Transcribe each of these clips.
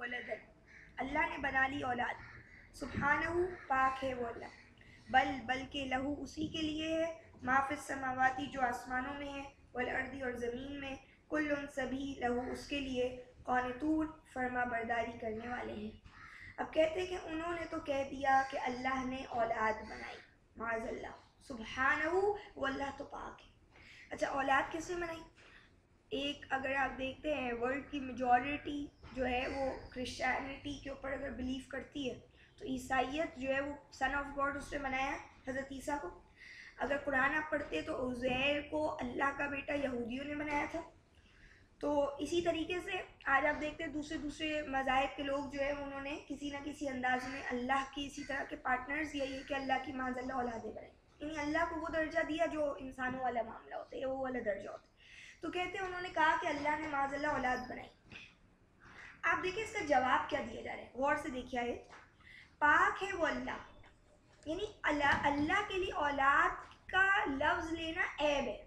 ولدا، اللہ نے بنا لی اولاد، سبحانہ پاک ہے وہ اللہ، بلکہ لہو اسی کے لیے ہے، ما فی السماواتی جو آسمانوں میں ہے، والارض اور زمین میں، کل سبھی لہو اس کے لیے، قانتون فرما برداری کرنے والے ہیں۔ اب کہتے ہیں کہ انہوں نے تو کہہ دیا کہ اللہ نے اولاد بنائی، معاذ اللہ، سبحانہ وہ اللہ تو پاک ہے۔ اچھا اولاد کس نے بنائی؟ ایک اگر آپ دیکھتے ہیں ورلڈ کی میجورٹی جو ہے وہ کرسچینٹی کے اوپر اگر بلیو کرتی ہے تو عیسائیت جو ہے وہ سن آف گاڈ اس نے بنایا حضرت عیسیٰ کو۔ اگر قرآن آپ پڑھتے ہیں تو عزیر کو اللہ کا بیٹا یہودیوں نے بنایا تھا۔ تو اسی طریقے سے آج آپ دیکھتے ہیں دوسرے مذاہب کے لوگ جو ہے انہوں نے کسی نہ کسی انداز میں اللہ کی اسی طرح کے پارٹنرز یہی ہے کہ اللہ کی معاذ اللہ اولادیں بنائیں، یعنی اللہ کو وہ درجہ دیا جو انسانوں والا معاملہ ہوتا ہے، وہ والا درجہ ہوتا ہے۔ تو کہتے ہیں انہوں نے کہا کہ اللہ نے معاذ اللہ اولاد بنائی۔ آپ دیکھیں اس کا جواب کیا دیا جا رہا ہے، غور سے دیکھیے آیت، پاک ہے وہ اللہ، یعنی اللہ کے لیے اولاد کا لفظ لینا عیب ہے،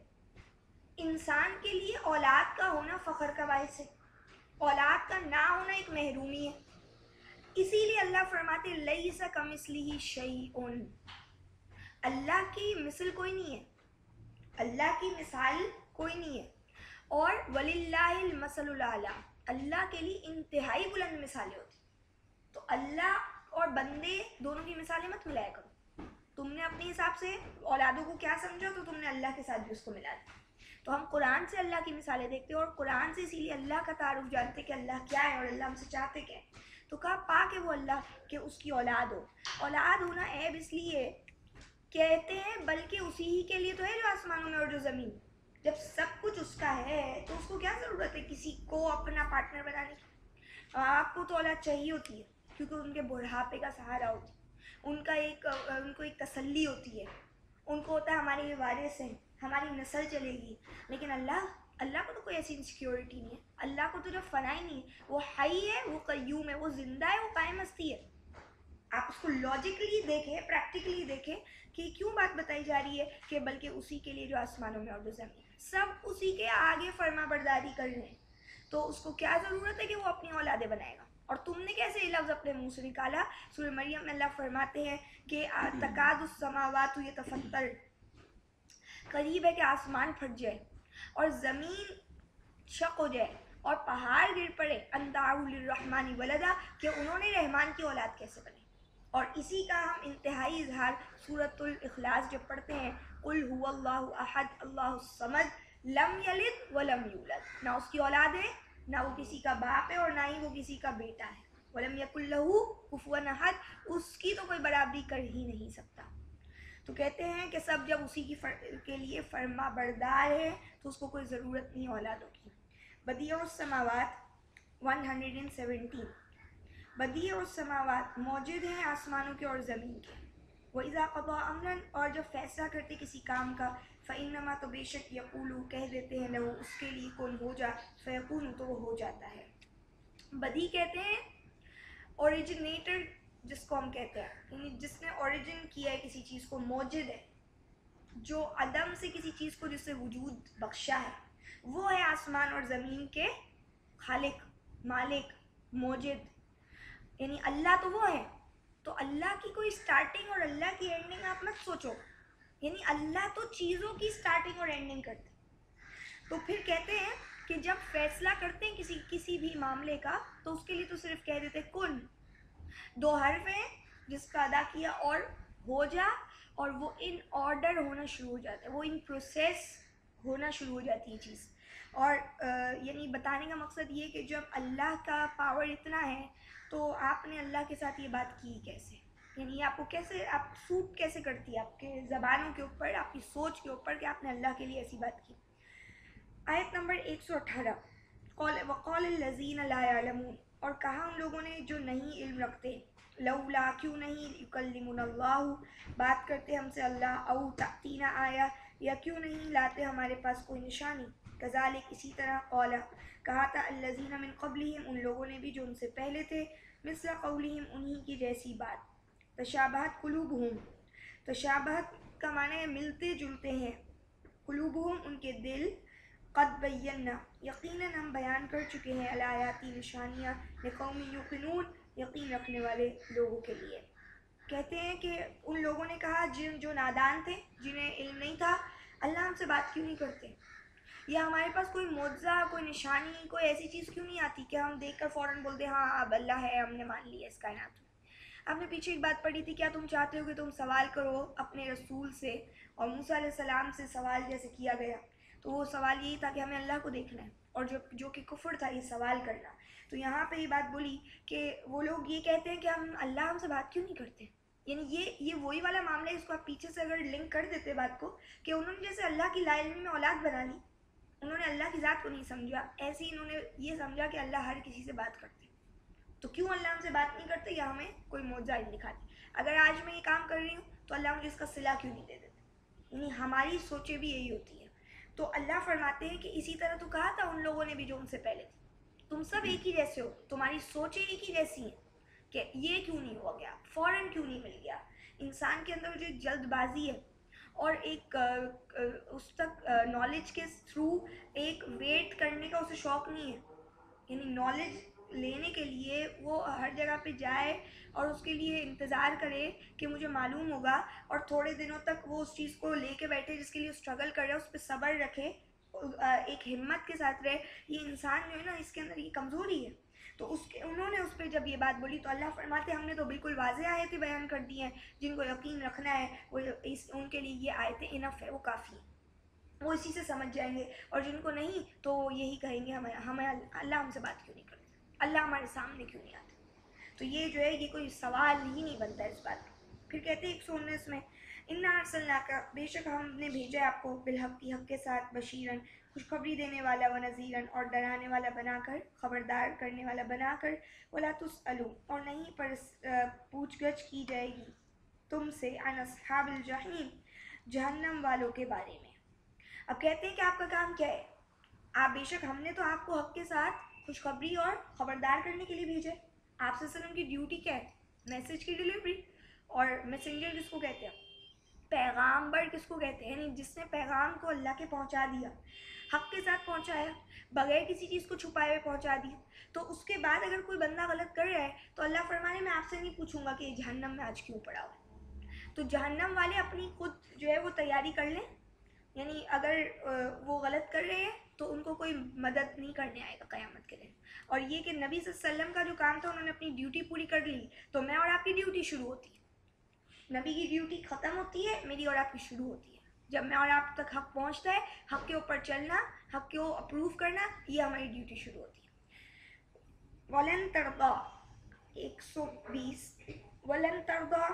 انسان کے لیے اولاد کا ہونا فخر کا باعث ہے، اولاد کا نہ ہونا ایک محرومی ہے۔ اسی لیے اللہ فرماتے لیس کمثلہ شیء، اللہ کی مثل کوئی نہیں ہے، اللہ کی مثال کوئی نہیں ہے، اور وَلِلَّهِ الْمَثَلُ الْأَعْلَىٰ، اللہ کے لیے انتہائی بلند مثالیں ہوتی ہیں۔ تو اللہ اور بندے دونوں کی مثالیں مت ملایا کرو، تم نے اپنے حساب سے اولادوں کو کیا سمجھا تو تم نے اللہ کے ساتھ بھی اس کو ملا دیا۔ تو ہم قرآن سے اللہ کی مثالیں دیکھتے ہیں اور قرآن سے اسی لیے اللہ کا تعارف جانتے کہ اللہ کیا ہے اور اللہ ہم سے چاہتے کیا ہے۔ تو کہا پاک ہے وہ اللہ کہ اس کی اولاد ہو، اولاد ہونا عیب اس لیے کہتے ہیں بلکہ اسی ہی کے لیے تو ہے جو آسمانوں میں اور جو زمین، جب سب کچھ اس کا ہے تو اس کو کیا ضرورت ہے کسی کو اپنا پارٹنر بنانے کی۔ آپ کو تو اولاد چاہیے ہوتی ہے کیونکہ ان کے بڑھاپے کا سہارا ہوتی ہے، ان کو ایک تسلی ہوتی ہے، ان کو ہوتا ہے ہمارے یہ وارث ہیں، ہماری نسل چلے گی۔ لیکن اللہ کو تو کوئی ایسی انسیکیورٹی نہیں ہے، اللہ کو تو جو فنا ہی نہیں ہے، وہ حی ہے، وہ قیوم ہے، وہ زندہ ہے، وہ قائم ہستی ہے۔ آپ اس کو لاجکلی دیکھیں، پریکٹیکلی دیکھیں کہ کیوں بات بتائی جا رہی ہے کہ بلکہ اسی کے لیے جو آسمانوں میں اور جو زمین، سب اسی کے آگے فرما برداری کر رہے ہیں، تو اس کو کیا ضرورت ہے کہ وہ اپنی اولادیں بنائے گا؟ اور تم نے کیسے یہ لفظ اپنے منہ سے نکالا؟ سورہ مریم میں اللہ فرماتے ہیں کہ تکاد السماوات یتفطر، قریب ہے کہ آسمان پھٹ جائے اور زمین شق ہو جائے اور پہاڑ گر پڑے، ان دعوا للرحمن ولدا، کہ انہوں نے رحمان کی اولاد کیسے بنی۔ اور اسی کا ہم انتہائی اظہار سورۃ الاخلاص جب پڑھتے ہیں، قل هو اللہ احد اللہ الصمد لم یلد ولم یولد، نہ اس کی اولاد ہے، نہ وہ کسی کا باپ ہے اور نہ ہی وہ کسی کا بیٹا ہے، ولم یکن لہ کفوا احد، اس کی تو کوئی برابری کر ہی نہیں سکتا۔ تو کہتے ہیں کہ سب جب اسی کے لیے فرما بردار ہے تو اس کو کوئی ضرورت نہیں اولادوں کی۔ بدیع السماوات 117، بدیع السماوات موجود ہیں آسمانوں کے اور زمین کے، وَإِذَا قَضَىٰ أَمْرًا، اور جب فیصلہ کرتے کسی کام کا، فَإِنَّمَا، تو بے شک، یقولو کہہ دیتے ہیں، لہو اس کے لیے، کن ہو جا، فیکون تو وہ ہو جاتا ہے۔ بدیع کہتے ہیں اوریجنیٹر جس کو ہم کہتے ہیں، یعنی جس نے اوریجن کیا ہے کسی چیز کو، موجد ہے، جو عدم سے کسی چیز کو جس سے وجود بخشا ہے، وہ ہے آسمان اور زمین کے خالق، مالک، موجد، یعنی اللہ تو وہ ہے۔ تو اللہ کی کوئی سٹارٹنگ اور اللہ کی اینڈنگ آپ مت سوچو، یعنی اللہ تو چیزوں کی سٹارٹنگ اور اینڈنگ کرتے ہیں۔ تو پھر کہتے ہیں کہ جب فیصلہ کرتے ہیں کسی بھی معاملے کا تو اس کے لیے تو صرف کہہ دیتے کن، دو حرف ہیں جس کا ادا کیا اور ہو جا، اور وہ ان آرڈر ہونا شروع ہو جاتا ہے، وہ ان پروسیس ہونا شروع ہو جاتی ہے چیز۔ اور یعنی بتانے کا مقصد یہ کہ جب اللہ کا پاور اتنا ہے تو آپ نے اللہ کے ساتھ یہ بات کی کیسے، یعنی آپ کو کیسے، آپ سوٹ کیسے کرتی ہے آپ کے زبانوں کے اوپر، آپ کی سوچ کے اوپر کہ آپ نے اللہ کے لیے ایسی بات کی۔ آیت نمبر 118، وَقَالَ الَّذِينَ لَا يَعْلَمُونَ، اور کہا ان لوگوں نے جو نہیں علم رکھتے، لولا، کیوں نہیں، یکلمنا اللہ، بات کرتے ہم سے اللہ، او تأتینا آیا، یا کیوں نہیں لاتے ہمارے پاس کوئی نشانی، کذالک، اسی طرح، قال، کہا تھا، الذین من قبلہم، ان لوگوں نے بھی جو ان سے پہلے تھے، مثل قولہم، انہی کی جیسی بات، تشابہت قلوبہم، تشابہت کا معنی ہے ملتے جلتے ہیں، قلوبہم، ان کے دل، قد بینا، یقیناً ہم بیان کر چکے ہیں الآیاتی نشانیاں لقوم یوقنون یقین رکھنے والے لوگوں کے لیے. کہتے ہیں کہ ان لوگوں نے کہا جو نادان تھے, جنہیں علم نہیں تھا, اللہ ہم سے بات کیوں نہیں کرتے, یا ہمارے پاس کوئی معجزہ, کوئی نشانی, کوئی ایسی چیز کیوں نہیں آتی کہ ہم دیکھ کر فوراً بولتے ہاں اب اللہ ہے, ہم نے مان لیا اس کائنات میں. آپ نے پیچھے ایک بات پڑھی تھی, کیا تم چاہتے ہو کہ تم سوال کرو اپنے رسول سے, اور موسیٰ علیہ السلام سے سوال جیسے کیا گیا, تو وہ سوال یہی تھا کہ ہمیں اللہ کو دیکھنا ہے, اور جو کہ کفر تھا یہ سوال کرنا. تو یہاں پہ یہ بات بولی کہ وہ لوگ یہ کہتے ہیں کہ اللہ ہم سے بات کیوں نہیں کرتے. یعنی یہ وہی والا معاملہ ہے, اس کو آپ پیچھے سے اگر لنک کر دیتے بات کو, کہ انہوں نے جیسے اللہ کی لا علمی میں اولاد بنا لی, انہوں نے اللہ کی ذات کو نہیں سمجھا, ایسے ہی انہوں نے یہ سمجھا کہ اللہ ہر کسی سے بات کرتے. تو کیوں اللہ ہم سے بات نہیں کرتے, یا ہمیں کوئی معجزہ نہیں دکھاتے. اگر آج میں یہ کام کر رہی ہوں تو اللہ مجھے اس کا صلہ کیوں نہیں دے دیتے. یعنی ہماری سوچیں بھی یہی ہوتی ہیں. تو اللہ فرماتے ہیں کہ اسی طرح تو کہا تھا ان لوگوں نے بھی جو ان سے پہلے تھے, تم سب ایک ہی جیسے ہو, تمہاری سوچیں ایک ہی جیسی ہیں, کہ یہ کیوں نہیں ہو گیا, فوراً کیوں نہیں مل گیا. انسان کے اندر جو جلد بازی ہے, اور ایک اس تک نالج کے تھرو ایک ویٹ کرنے کا اسے شوق نہیں ہے. یعنی نالج لینے کے لیے وہ ہر جگہ پہ جائے اور اس کے لیے انتظار کرے کہ مجھے معلوم ہوگا, اور تھوڑے دنوں تک وہ اس چیز کو لے کے بیٹھے جس کے لیے اسٹرگل کر رہے, اس پہ صبر رکھے, ایک ہمت کے ساتھ رہے. یہ انسان جو ہے نا, اس کے اندر یہ کمزوری ہے. تو انہوں نے اس پہ جب یہ بات بولی تو اللہ فرماتے ہم نے تو بالکل واضح آیتیں بیان کر دی ہیں, جن کو یقین رکھنا ہے وہ ان کے لیے یہ آیتیں انف ہے, وہ کافی ہیں, وہ اسی سے سمجھ جائیں گے. اور جن کو نہیں تو وہ یہی کہیں گے ہمیں اللہ ہم سے بات کیوں نہیں کرتے, اللہ ہمارے سامنے کیوں نہیں آتے. تو یہ جو ہے یہ کوئی سوال ہی نہیں بنتا اس بات کا. پھر کہتے ہیں 119 میں, انا ارسلناک, بے شک ہم نے بھیجا ہے آپ کو, بالحق کی حق کے ساتھ, بشیرن, خوشخبری دینے والا, و نذیرن, اور ڈرانے والا بنا کر, خبردار کرنے والا بنا کر, ولا تسألوا, اور نہیں پر پوچھ گچھ کی جائے گی تم سے, عن اصحاب الجحیم, جہنم والوں کے بارے میں. اب کہتے ہیں کہ آپ کا کام کیا ہے, آپ بے شک ہم نے تو آپ کو حق کے ساتھ خوشخبری اور خبردار کرنے کے لیے بھیجے. آپ صلی اللہ علیہ وسلم کی ڈیوٹی کیا ہے, میسیج کی ڈیلیوری. اور میسنجر کس کو کہتے ہیں, پیغامبر کس کو کہتے ہیں, یعنی جس نے پیغام کو اللہ کے پہنچا دیا, حق کے ساتھ پہنچایا, بغیر کسی چیز کو چھپائے ہوئے پہنچا دیا. تو اس کے بعد اگر کوئی بندہ غلط کر رہا ہے تو اللہ فرمانے میں آپ سے نہیں پوچھوں گا کہ یہ جہنم میں آج کیوں پڑا ہوا. تو جہنم والے اپنی خود جو ہے وہ تیاری کر لیں. یعنی اگر وہ غلط کر رہے ہیں تو ان کو کوئی مدد نہیں کرنے آئے گا قیامت کے دن. اور یہ کہ نبی صلی اللہ علیہ وسلم کا جو کام تھا انہوں نے اپنی ڈیوٹی پوری کر لی, تو میں اور آپ کی ڈیوٹی شروع ہوتی ہے. نبی کی ڈیوٹی ختم ہوتی ہے, میری اور آپ کی شروع ہوتی ہے. جب میں اور آپ تک حق پہنچتا ہے, حق کے اوپر چلنا, حق کو اپروو کرنا, یہ ہماری ڈیوٹی شروع ہوتی ہے. ولن ترضا 120, ولن ترضا,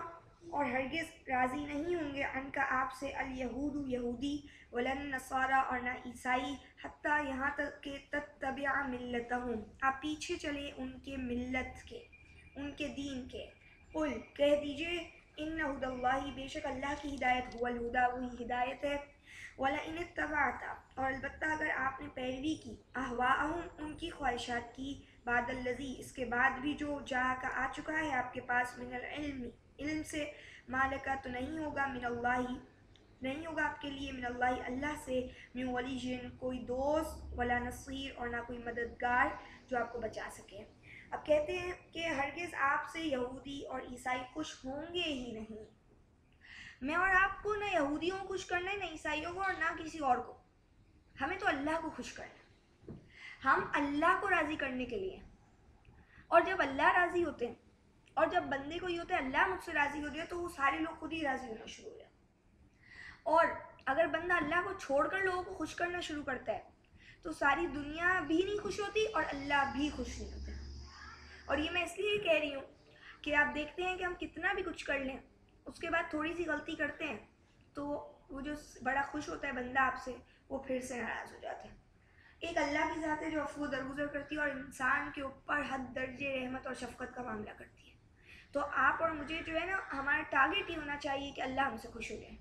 اور ہرگز راضی نہیں ہوں گے, ان کا آپ سے, الیہود, یہودی, ولن نصارا, اور نہ عیسائی, حتیٰ یہاں تک کہ تتبع ملتہم, آپ پیچھے چلے ان کے ملت کے, ان کے دین کے. قل, کہہ دیجئے, ان ہدی اللہ, بے شک اللہ کی ہدایت, هو الہدی, وہی ہدایت ہے. وَلَئِنِ اتَّبَعْتَ, اور البتہ اگر آپ نے پیروی کی, اہواءہم, ان کی خواہشات کی, بعد الذی, اس کے بعد بھی جو جاءک آ چکا ہے آپ کے پاس, من العلم, علم سے, مالکا, تو نہیں ہوگا, من اللہ, نہیں ہوگا آپ کے لیے, من اللہ, اللہ سے, من ولی, کوئی دوست, ولا نصیر, اور نہ کوئی مددگار جو آپ کو بچا سکے. اب کہتے ہیں کہ ہرگز آپ سے یہودی اور عیسائی خوش ہوں گے ہی نہیں. میں اور آپ کو نہ یہودیوں کو خوش کرنا ہے, نہ عیسائیوں کو, اور نہ کسی اور کو. ہمیں تو اللہ کو خوش کرنا ہے, ہم اللہ کو راضی کرنے کے لیے. اور جب اللہ راضی ہوتے ہیں, اور جب بندے کو یہ ہوتا ہے اللہ مجھ سے راضی ہو گیا, تو وہ سارے لوگ خود ہی راضی ہونا شروع ہو جاتے. اور اگر بندہ اللہ کو چھوڑ کر لوگوں کو خوش کرنا شروع کرتا ہے تو ساری دنیا بھی نہیں خوش ہوتی اور اللہ بھی خوش نہیں ہوتا. اور یہ میں اس لیے کہہ رہی ہوں کہ آپ دیکھتے ہیں کہ ہم کتنا بھی کچھ کر لیں, اس کے بعد تھوڑی سی غلطی کرتے ہیں تو وہ جو بڑا خوش ہوتا ہے بندہ آپ سے, وہ پھر سے ناراض ہو جاتا ہے. ایک اللہ کی ذات ہے جو عفو درگزر کرتی ہے اور انسان کے اوپر حد درجے رحمت اور شفقت کا معاملہ کرتی ہے. تو آپ اور مجھے جو ہے نا, ہمارا ٹارگیٹ ہی ہونا چاہیے کہ اللہ ہم سے خوش ہو جائے.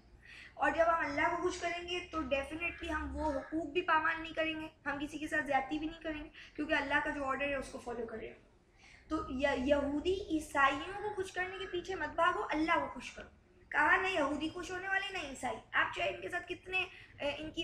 اور جب ہم اللہ کو خوش کریں گے تو ڈیفینیٹلی ہم وہ حقوق بھی پامال نہیں کریں گے, ہم کسی کے ساتھ زیادتی بھی نہیں کریں گے, کیونکہ اللہ کا جو آرڈر ہے اس کو فالو کر رہے ہیں. تو یہودی عیسائیوں کو خوش کرنے کے پیچھے مت بھاگو, اللہ کو خوش کرو. کہا نہ یہودی خوش ہونے والے نہ عیسائی, آپ چاہے ان کے ساتھ کتنے ان کی